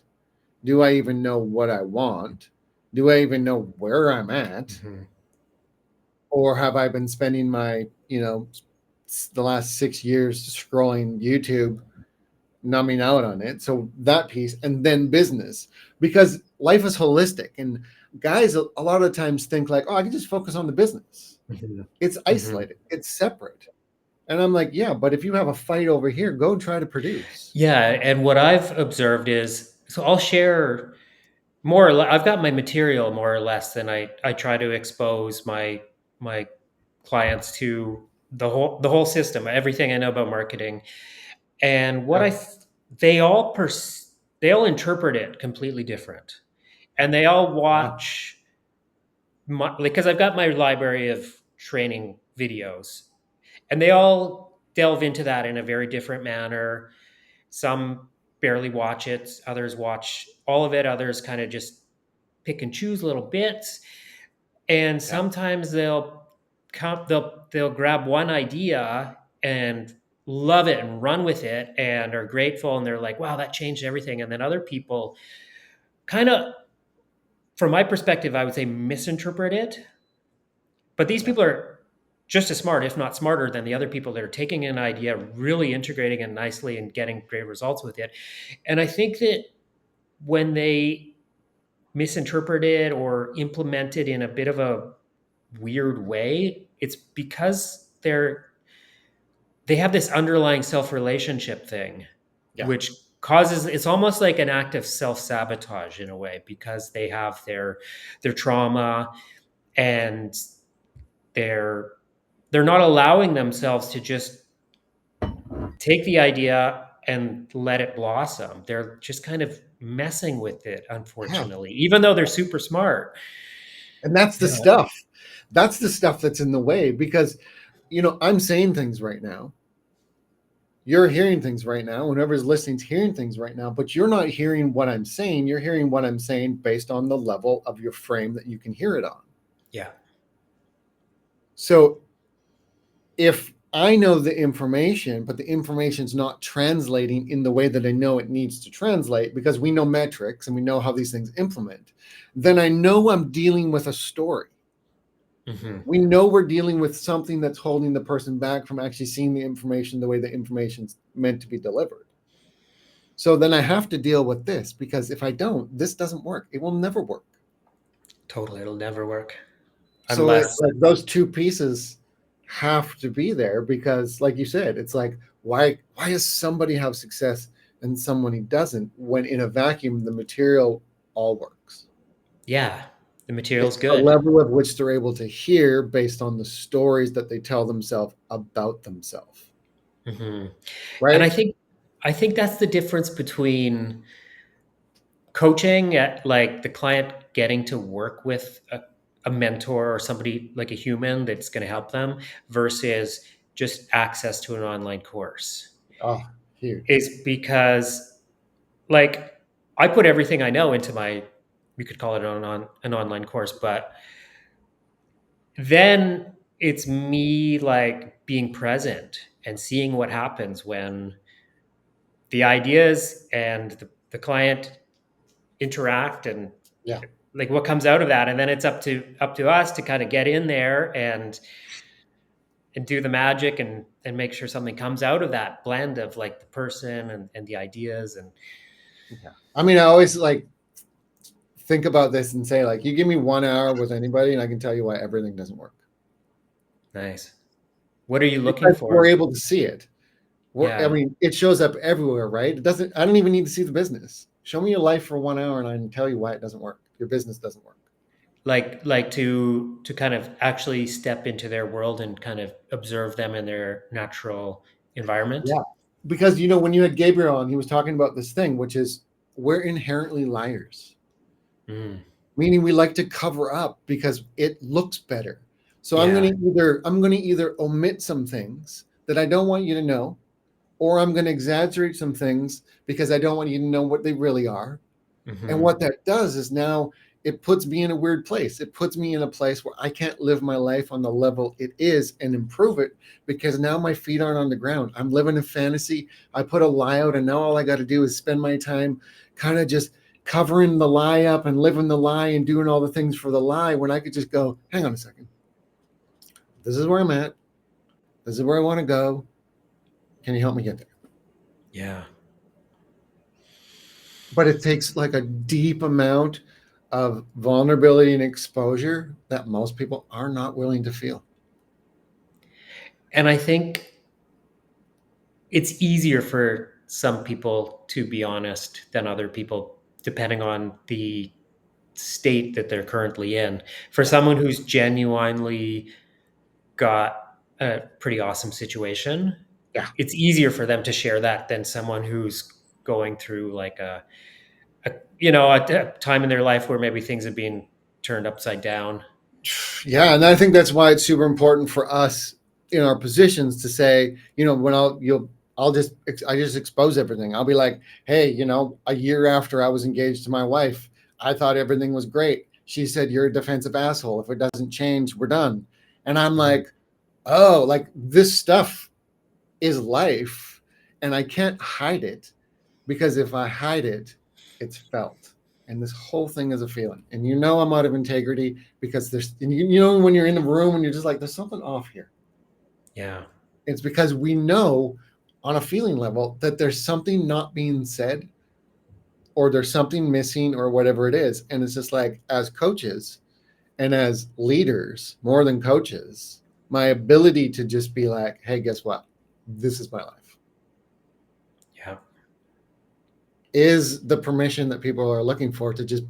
Do I even know what I want? Do I even know where I'm at? Mm-hmm. Or have I been spending my, the last 6 years scrolling YouTube, numbing out on it? So that piece, and then business, because life is holistic. And guys, a lot of times think like, oh, I can just focus on the business. Mm-hmm. It's Mm-hmm. isolated, it's separate. And I'm like, yeah, but if you have a fight over here, go try to produce. Yeah, and what I've observed is, so I'll share more or less, I've got my material more or less, and I try to expose my clients to the whole system, everything I know about marketing, and Yeah. they all they all interpret it completely different, and they all Yeah. watch because I've got my library of training videos, and they all delve into that in a very different manner. Some barely watch it, others watch all of it, others kind of just pick and choose little bits, and Yeah. sometimes they'll grab one idea and love it and run with it and are grateful, and they're like, wow, that changed everything. And then other people kind of, from my perspective, I would say misinterpret it, but these Yeah. people are just as smart, if not smarter, than the other people that are taking an idea, really integrating it nicely and getting great results with it. And I think that when they misinterpret it or implement it in a bit of a weird way, it's because they have this underlying self relationship thing, Yeah. which causes, it's almost like an act of self sabotage in a way, because they have their trauma, and they're they're not allowing themselves to just take the idea and let it blossom. They're just kind of messing with it, Yeah. unfortunately, even though they're super smart. And that's the Yeah. stuff. That's the stuff that's in the way because, I'm saying things right now. You're hearing things right now. Whoever's listening's hearing things right now, but you're not hearing what I'm saying. You're hearing what I'm saying based on the level of your frame that you can hear it on. Yeah. So if I know the information, but the information's not translating in the way that I know it needs to translate because we know metrics and we know how these things implement, then I know I'm dealing with a story. Hmm. We know we're dealing with something that's holding the person back from actually seeing the information the way the information's meant to be delivered. So then I have to deal with this because if I don't, this doesn't work. It will never work. Totally. It'll never work So unless, it's like those two pieces have to be there because, like you said, it's like why does somebody have success and somebody doesn't when in a vacuum the material all works? yeah, The It's material's the good. level of which they're able to hear based on the stories that they tell themselves about themselves, Hmm. And right? I think that's the difference between coaching at like the client getting to work with a mentor or somebody like a human that's going to help them versus just access to an online course Oh, huge. is because like I put everything I know into my, we could call it an online course, but then it's me like being present and seeing what happens when the ideas and the client interact and Yeah. like what comes out of that, and then it's up to us to kind of get in there and do the magic and make sure something comes out of that blend of like the person and the ideas and Yeah. I mean, I always like think about this and say, like, you give me 1 hour with anybody, and I can tell you why everything doesn't work. nice. What are you looking Because we're for? able to see it. I Yeah, mean, it shows up everywhere, right? It doesn't. I don't even need to see the business. Show me your life for 1 hour, and I can tell you why it doesn't work. Your business doesn't work. like to kind of actually step into their world and kind of observe them in their natural environment. Yeah, because when you had Gabriel on, he was talking about this thing, which is we're inherently liars, Mm, meaning we like to cover up because it looks better. So yeah. I'm going to either omit some things that I don't want you to know, or I'm going to exaggerate some things because I don't want you to know what they really are. And Hmm. what that does is now it puts me in a weird place. It puts me in a place where I can't live my life on the level it is and improve it because now my feet aren't on the ground. I'm living a fantasy. I put a lie out, and now all I got to do is spend my time kind of just covering the lie up and living the lie and doing all the things for the lie when I could just go, hang on a second. This is where I'm at. This is where I want to go. Can you help me get there? Yeah. But it takes like a deep amount of vulnerability and exposure that most people are not willing to feel. And I think it's easier for some people to be honest than other people, depending on the state that they're currently in. For someone who's genuinely got a pretty awesome situation, Yeah. it's easier for them to share that than someone who's going through like a a time in their life where maybe things have been turned upside down. Yeah, and I think that's why it's super important for us in our positions to say, when I just expose everything. I'll be like, hey, a year after I was engaged to my wife, I thought everything was great. She said, you're a defensive asshole. If it doesn't change, we're done. And I'm Mhm. like, oh, like this stuff is life, and I can't hide it because if I hide it, it's felt. And this whole thing is a feeling. And I'm out of integrity because and when you're in the room and you're just like, there's something off here. Yeah. It's because we know on a feeling level that there's something not being said or there's something missing or whatever it is. And it's just like, as coaches and as leaders, more than coaches, my ability to just be like, hey, guess what? This is my life Yeah. is the permission that people are looking for to just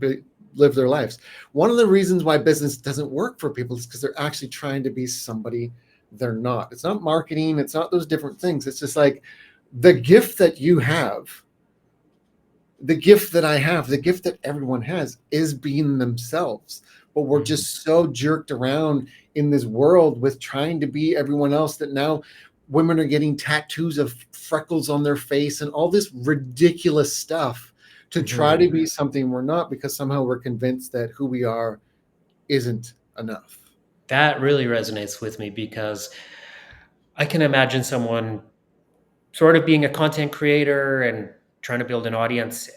live their lives. One of the reasons why business doesn't work for people is because they're actually trying to be somebody they're not. It's not marketing, it's not those different things. It's just like the gift that you have, the gift that I have, the gift that everyone has is being themselves. But we're Mhm. just so jerked around in this world with trying to be everyone else that now women are getting tattoos of freckles on their face and all this ridiculous stuff to try to Mhm. be something we're not because somehow we're convinced that who we are isn't enough. That really resonates with me because I can imagine someone sort of being a content creator and trying to build an audience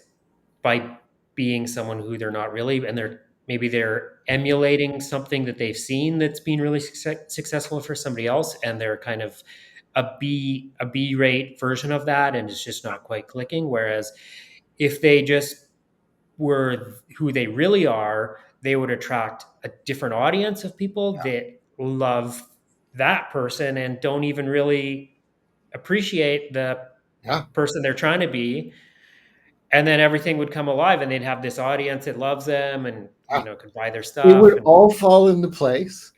by being someone who they're not really, and they're emulating something that they've seen that's been really successful for somebody else, and they're kind of a B rate version of that, and it's just not quite clicking. Whereas if they just were who they really are, they would attract a different audience of people that love that person and don't even really appreciate the Yeah. person they're trying to be. and then everything would come alive, and they'd have this audience that loves them, and Ah, could buy their it stuff. would And all fall into place.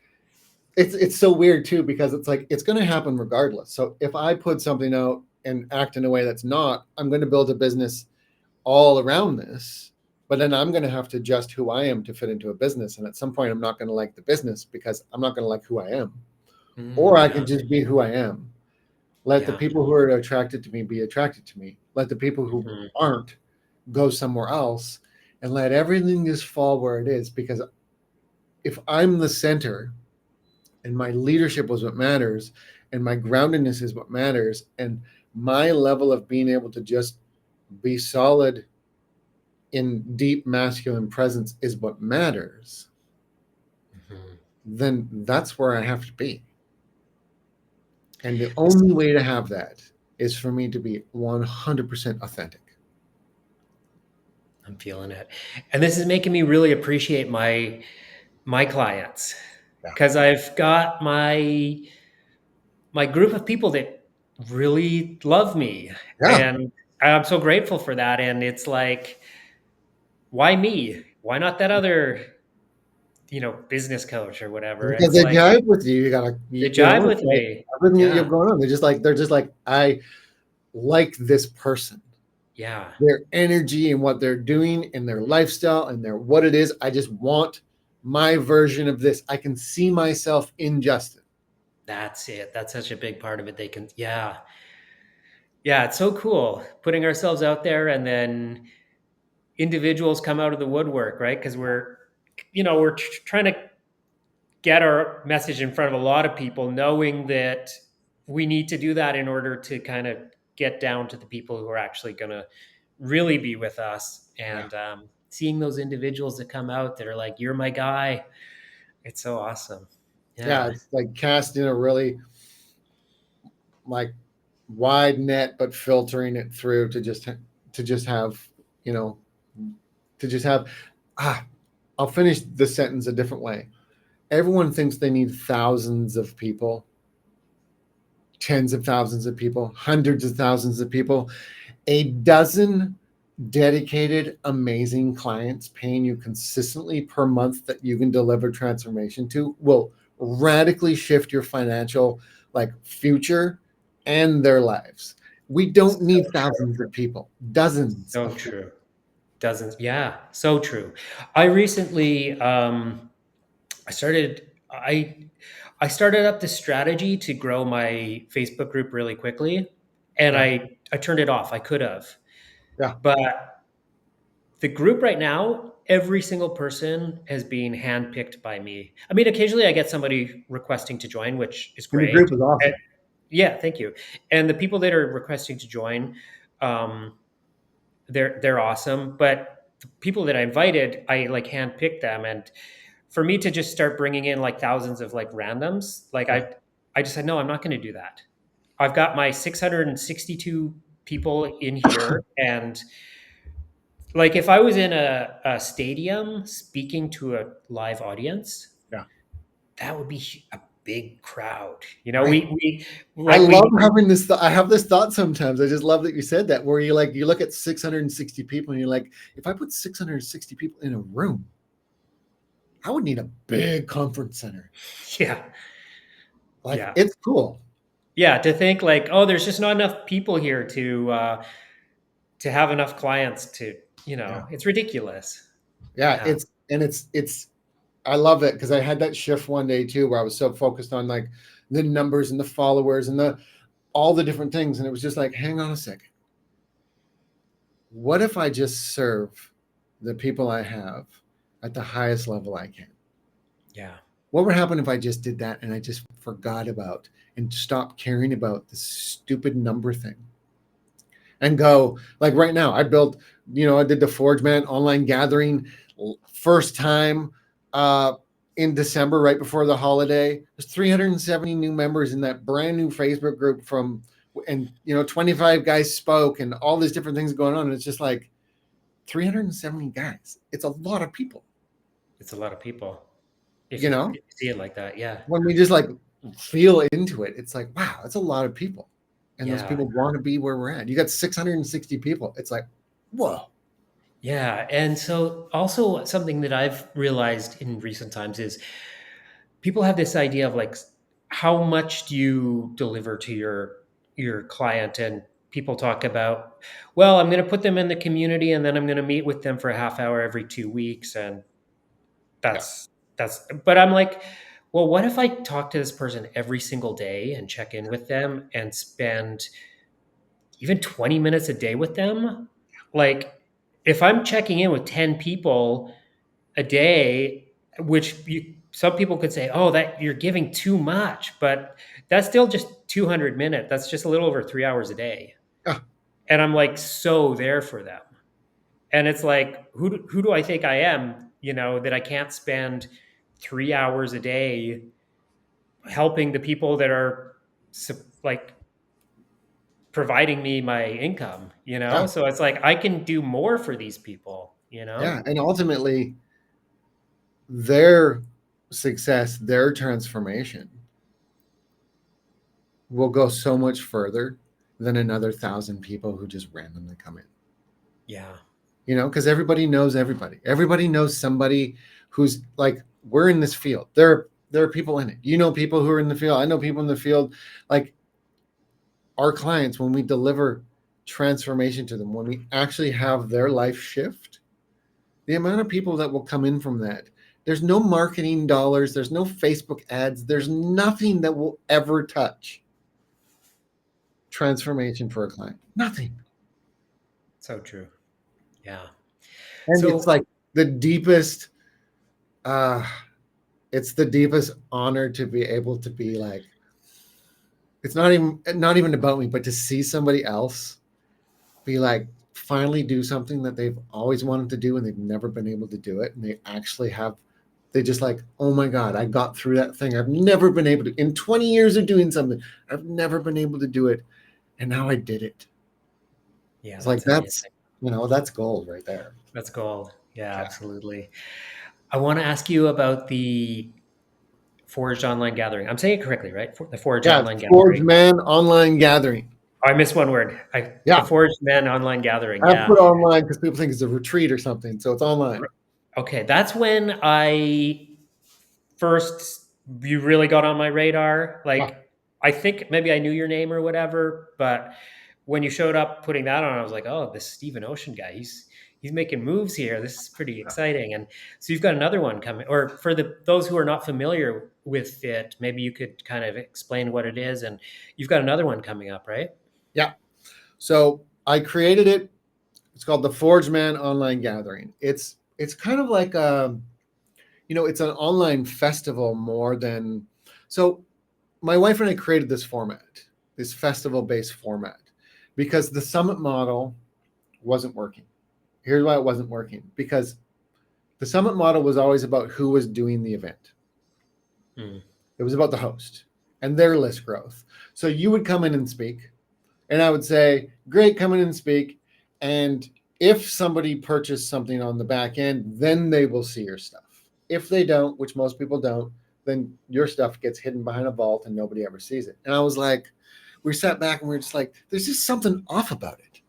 It's so weird too because it's like it's going to happen regardless. So if I put something out and act in a way that's not, I'm going to build a business all around this. But then I'm going to have to adjust who I am to fit into a business. And at some point, I'm not going to like the business because I'm not going to like who I am. Or I yeah, can just be who I am. Let the yeah, people who are attracted to me be attracted to me. Let the people who hmm aren't go somewhere else and let everything just fall where it is. Because if I'm the center and my leadership was what matters and my groundedness is what matters and my level of being able to just be solid in deep masculine presence is what matters, hmm then that's where I have to be. And the only way to have that is for me to be 100% authentic. I'm feeling it, and this is making me really appreciate my clients, Yeah. because I've got my group of people that really love me, Yeah. and I'm so grateful for that. And it's like, why me? Why not that other, business coach or whatever? Because It's they like jive with you. You gotta, they you jive know, it's with like me. everything that you Yeah, have going on. They're just like, I like this person. yeah, Their energy and what they're doing and their lifestyle and their what it is. I just want my version of this. I can see myself in Justin. that's it. That's such a big part of it. They can, yeah, yeah. It's so cool putting ourselves out there, and then individuals come out of the woodwork, right? Because we're trying to get our message in front of a lot of people, knowing that we need to do that in order to kind of get down to the people who are actually going to really be with us. Yeah. And seeing those individuals that come out that are like, "You're my guy," it's so awesome. Yeah. Yeah, It's like casting a really like wide net, but filtering it through to just have, you know, to just have, ah, I'll finish the sentence a different way. Everyone thinks they need thousands of people, tens of thousands of people, hundreds of thousands of people. A dozen dedicated, amazing clients paying you consistently per month that you can deliver transformation to will radically shift your financial like future and their lives. We don't so need true. thousands of people, dozens So of people. true. Doesn't, yeah, so true. I recently, I started, I started up this strategy to grow my Facebook group really quickly, and Yeah, I turned it off. I could have, yeah, but the group right now, every single person has been handpicked by me. I mean, occasionally I get somebody requesting to join, which is and the great. group is And- awesome. yeah, thank you. And the people that are requesting to join, um, they're awesome. But the people that I invited, I like handpicked them, and for me to just start bringing in like thousands of like randoms, like Yeah, I just said, no, I'm not going to do that. I've got my 662 people in here, and like if I was in a stadium speaking to a live audience, yeah, that would be a big crowd. right. We I like love we having this. I have this thought sometimes. I just love that you said that. Where you like you look at 660 people and you're like, if I put 660 people in a room, I would need a big conference center. yeah, Like yeah. it's cool. Yeah, to think like, oh, there's just not enough people here to have enough clients to, Yeah. it's ridiculous. Yeah. Yeah. It's I love it because I had that shift one day too where I was so focused on like the numbers and the followers and the all the different things. And it was just like, hang on a second. What if I just serve the people I have at the highest level I can? Yeah. What would happen if I just did that and I just forgot about and stopped caring about this stupid number thing and go like right now? I built, I did the Forge Man online gathering first time uh, in December, right before the holiday. There's 370 new members in that brand new Facebook group and 25 guys spoke and all these different things going on. And it's just like 370 guys. It's a lot of people, It's a lot of people. If you you, know? if you see it like that. Yeah. When we just like feel into it, it's like, wow, that's a lot of people. And those Yeah. people want to be where we're at. You got 660 people. It's like, Whoa. Yeah, and so also something that I've realized in recent times is people have this idea of like how much do you deliver to your client, and people talk about, well, I'm going to put them in the community and then I'm going to meet with them for a half hour every 2 weeks, and Yeah. that's but I'm like, well, what if I talk to this person every single day and check in with them and spend even 20 minutes a day with them? Like, if I'm checking in with 10 people a day, which some people could say, oh, that you're giving too much, but that's still just 200 minutes. That's just a little over 3 hours a day. Yeah. And I'm like so there for them. And it's like, who do I think I am, that I can't spend 3 hours a day helping the people that are like providing me my income, Yeah. So it's like I can do more for these people. Yeah. And ultimately, their success, their transformation will go so much further than another 1,000 people who just randomly come in. Yeah. Because everybody knows everybody. Everybody knows somebody who's like, we're in this field. There are people in it. You know people who are in the field. I know people in the field. Like our clients, when we deliver transformation to them, when we actually have their life shift, the amount of people that will come in from that. There's no marketing dollars, there's no Facebook ads, there's nothing that will ever touch transformation for a client. Nothing. So true. Yeah. And it's So like the deepest uh it's the deepest honor to be able to be like, it's not even about me, but to see somebody else be like, finally do something that they've always wanted to do and they've never been able to do it, and they actually have. They just like, oh my god, I got through that thing. I've never been able to, in 20 years of doing something, I've never been able to do it, and now I did it. yeah, It's like, that's amazing. that's gold right there. That's gold. Yeah, Yeah. absolutely. I want to ask you about the Forged Online Gathering. I'm saying it correctly, right? The Forged Yeah, Online Forge Gathering. Man Online Gathering. Oh, I missed one word. The Yeah, Forged Men Online Gathering. I Yeah. put online because people think it's a retreat or something, so it's online. Okay, that's when I first you really got on my radar. Yeah, Like, I think maybe I knew your name or whatever, but when you showed up putting that on, I was like, oh, this Stephen Ocean guy, he's making moves here. This is pretty yeah. exciting. And so you've got another one coming. Or for those who are not familiar with it, maybe you could kind of explain what it is. And you've got another one coming up, right? Yeah. So I created it. It's called the Forge Man Online Gathering. It's kind of like it's an online festival more than. So my wife and I created this format, this festival based format, because the summit model wasn't working. Here's why it wasn't working: because the summit model was always about who was doing the event. Mm, It was about the host and their list growth. So you would come in and speak, and I would say, great, come in and speak. And if somebody purchased something on the back end, then they will see your stuff. If they don't, which most people don't, then your stuff gets hidden behind a vault and nobody ever sees it. And I was like, we sat back and we are just like, there's just something off about it.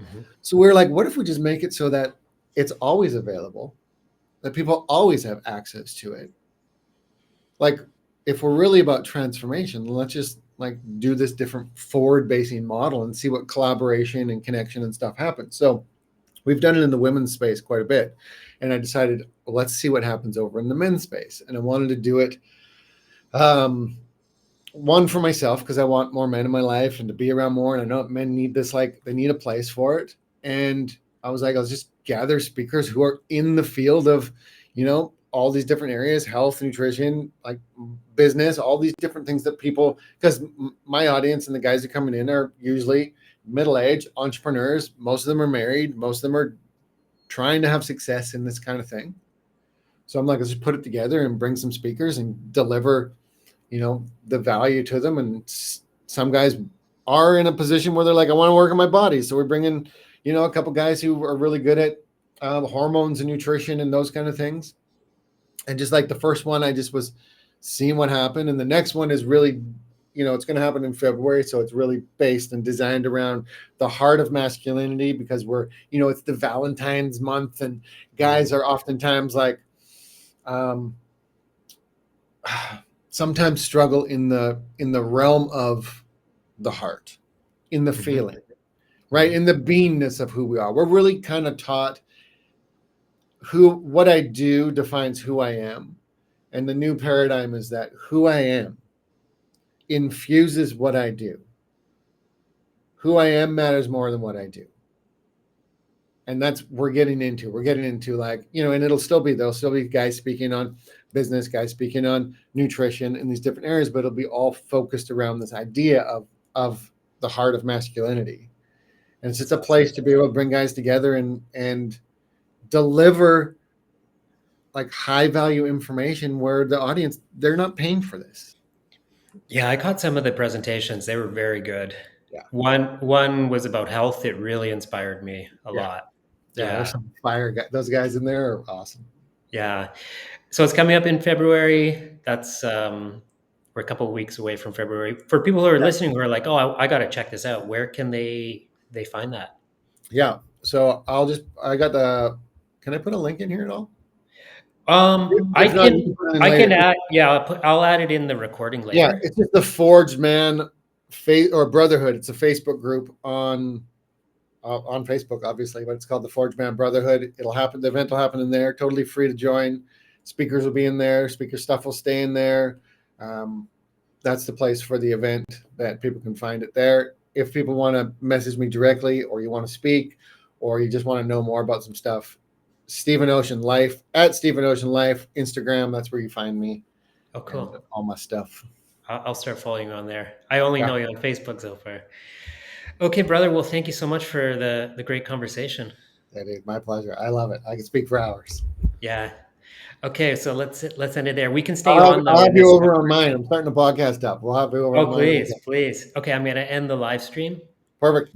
mhm. So we are like, what if we just make it so that it's always available, that people always have access to it? Like, if we're really about transformation, let's just like do this different forward facing model and see what collaboration and connection and stuff happens. So we've done it in the women's space quite a bit, and I decided, well, let's see what happens over in the men's space. And I wanted to do it, um, one, for myself, because I want more men in my life and to be around more, and I know men need this, like they need a place for it. And I was like, I'll just gather speakers who are in the field of, all these different areas: health, nutrition, like business, all these different things that people, because my audience and the guys that are coming in are usually middle-aged entrepreneurs. Most of them are married, most of them are trying to have success in this kind of thing. So I'm like, let's just put it together and bring some speakers and deliver, the value to them. And some guys are in a position where they're like, I want to work on my body. So we're bringing, a couple guys who are really good at hormones and nutrition and those kind of things. And just like the first one, I just was seeing what happened. And the next one is really it's going to happen in February. So it's really based and designed around the heart of masculinity, because it's the Valentine's month, and guys Mhm. are oftentimes like, um, sometimes struggle in the realm of the heart, in the Mhm. feeling, right? Mhm. In the beingness of who we are. We're really kind of taught what I do defines who I am. And the new paradigm is that who I am infuses what I do. Who I am matters more than what I do. And that's we're getting into like, and there'll still be guys speaking on business, guys speaking on nutrition in these different areas, but it'll be all focused around this idea of the heart of masculinity. And it's just That's a awesome. place to be able to bring guys together and deliver like high value information where the audience, they're not paying for this. Yeah, I caught some of the presentations. They were very good. Yeah. One was about health. It really inspired me a Yeah. lot. Yeah. There's Yeah. some fire guys. Those guys in there are awesome. Yeah. So it's coming up in February. That's we're a couple of weeks away from February. For people who are Yeah. listening who are like, "Oh, I got to check this out." Where can they find that? Yeah. So I got can I put a link in here at all? I If not, you can can put it in I can later. add yeah, I'll add it in the recording Yeah. later. It's just the Forged Man or Brotherhood. It's a Facebook group on Facebook, obviously, but it's called the Forge Man Brotherhood. It'll happen. The event will happen in there. Totally free to join. Speakers will be in there. Speaker stuff will stay in there. Um, that's the place for the event, that people can find it there. If people want to message me directly, or you want to speak, or you just want to know more about some stuff, Stephen Ocean Life, at Stephen Ocean Life, Instagram. That's where you find me Oh, and cool. all my stuff. I'll start following you on there. I only Yeah, know you on Facebook so far. Okay, brother. Well, thank you so much for the great conversation. that is my pleasure. I love it. I can speak for hours. Yeah. Okay, so let's end it there. We can stay I'll have, on I'll though have in you this over on mine. conversation. I'm starting a podcast up. We'll have you over on Oh, mine. please, please. Okay, I'm gonna end the live stream. Perfect.